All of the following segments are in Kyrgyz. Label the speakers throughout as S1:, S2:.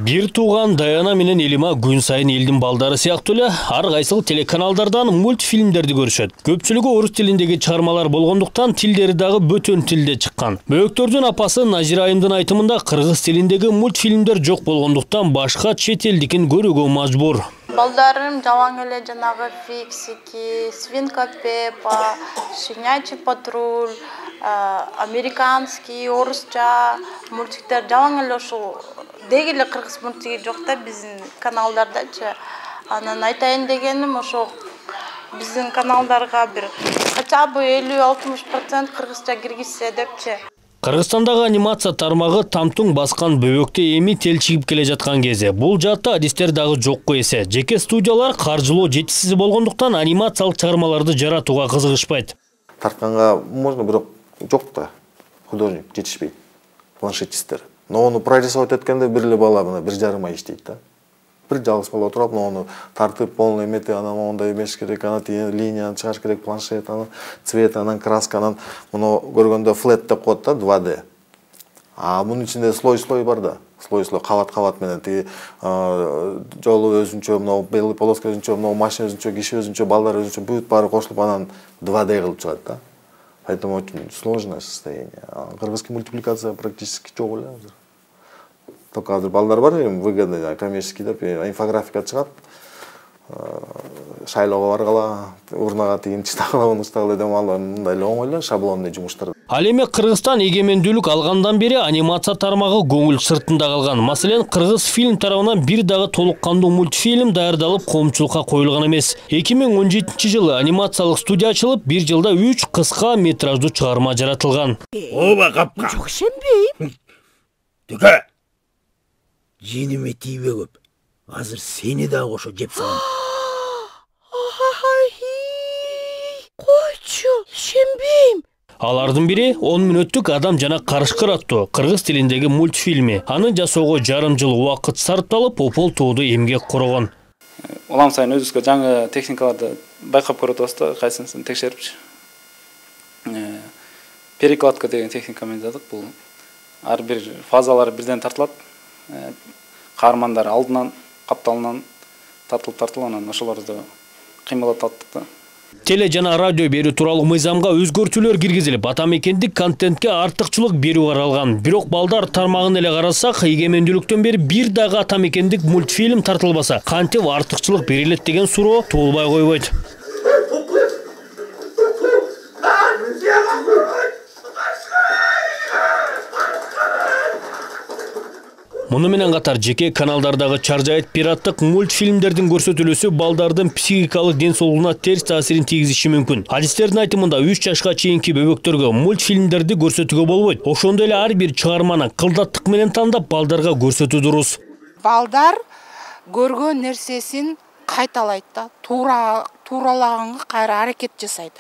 S1: Бир тууган Даяна менен Элима күн сайын элдин балдары сыяктуу эле ар кайсыл телеканалдардан мультфильмдерди көрүшөт. Көпчүлүгү орус тилиндеги чыгармалар болгондуктан тилдери дагы бөтөн тилде чыккан. Бөөктөрдүн апасы Назира айымдын айтымында кыргыз тилиндеги мультфильмдер жок болгондуктан башка чет элдикин көрүүгө мажбур.
S2: Балдарым жалаң эле жанагы Фиксики, Свинка Пеппа, Щенячий патруль, американский, орусча мультиктер жалаң эле ушул деги эле кыргыз мультиги жок да биздин каналдардачы. Анан айтайын дегеним ошо биздин каналдарга бир хотя бы 50-60% кыргызча киргизсе депчи.
S1: Кыргызстандагы анимация тармагы тамтуң баскан бөбөктө эми тел чыгып келе жаткан кезде. Бул жаатта адистер дагы жокко эсе. Жеке студиялар каржылоо жетишсиз болгондуктан анимациялык чыгармаларды жаратууга кызыгышпайт.
S3: Тартканга можно, бирок жок да. Художник жетишпейт. Планшетистер. Но onu прорисовать эткенде бир эле бала мына 1,5 ай иштейт да. Бир жалгыз бала отуруп, onu тартып полный эмети, анан мондай эмес керек, анан линияны чыгаш керек, планшет, анан цвет, анан краска, анан муну көргөндө флет деп коет да, 2D. А мунун ичинде слой бар да. Слой кабат менен тиги жолу өзүнчө, мына белый полоска өзүнчө, мына машина өзүнчө, киши өзүнчө, балдар өзүнчө, бүт баары кошулуп анан 2D кылып чыгат да. Поэтому очень сложное состояние. Кыргызский мультипликация практически жок эле азыр. Только азыр балдар бар, выгодный, коммерческий деп, инфографика чыгат. Шайлоого баргыла, урнага тигин чытагыла, муну чытагыла деп алар мындай эле оңой эле шаблонный жумуштар.
S1: Ал эми Кыргызстан эгемендүүлүк алгандан бери анимация тармагы көңүл сыртында калган. Маселен, Кыргыз фильм тарабынан бир дагы толук кандуу мультфильм даярдалып, коомчулукка коюлган эмес. 2017-жылы анимациялык студия ачылып, бир жылда 3 кыска метраждуу чыгарма жаратылган.
S4: Оба капка. Жок ишенбейм. Түкө. Жениме тийбе көп. Азыр сени да кошо жеп салам. Койчу, ишенбейм.
S1: Алардын бири 10 мүнөттүк Адам жана карышкыр аттуу кыргыз тилиндеги мультфильми. Аны жасоого жарым жыл убакыт сарпталып, опол тооду эмгек коргон.
S5: Улам сайын өзүбүзгө жаңы техникаларды байкап көрүп атабыз да, кайсысын текшерипчи. Перекладка деген техникамен жаздык. Бул ар бир фазалары бирден тартылат. Каармандар алдынан, капталынан тартылып анан ошолорду кыймылдаттык да.
S1: Теле жана радио берүү тууралуу мыйзамга өзгөртүүлөр киргизилип, атамекендик контентке артыкчылык берүү каралган. Бирок балдар тармагын эле карасак, эгемендүүлүктөн бери бир дагы атамекендик мультфильм тартылбаса, кантип артыкчылык берилет деген суроо туулбай койбойт. Муну менен катар жеке каналдардагы чаржайыт пираттык мультфильмдердин көрсөтүлүүсү балдардын психикалык ден соолугуна терс таасирин тийгизиши мүмкүн. Адистердин айтымында 3 жашка чейинки бөбөктөргө мультфильмдерди көрсөтүүгө болбойт. Ошондой эле ар бир чыгарманы кылдаттык менен тандап балдарга көрсөтүү дурус.
S6: Балдар көргөн нерсесин кайталайт да, тууралаганга кайра аракет жасайт.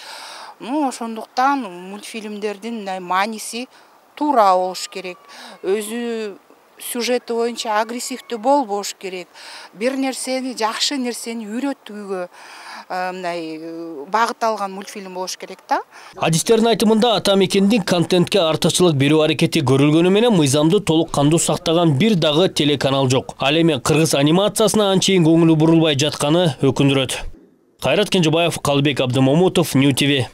S6: Ошондуктан мультфильмдердин мааниси туура болуш керек. Өзү сюжети боюнча агрессивдүү болбош керек. Бир нерсени, жакшы нерсени үйрөтүүгө багыт алган мультфильм болуш керек да.
S1: Адистердин айтымында атамекендик контентке артыкчылык берүү аракети көрүлгөнү менен мыйзамды толук кандуу сактаган бир дагы телеканал жок. Ал эми кыргыз анимациясына анчейин көңүлү бурулбай жатканы өкүндүрөт. Кайрат Кенжебаев, Калбек Абдымомутов, Нью ТВ.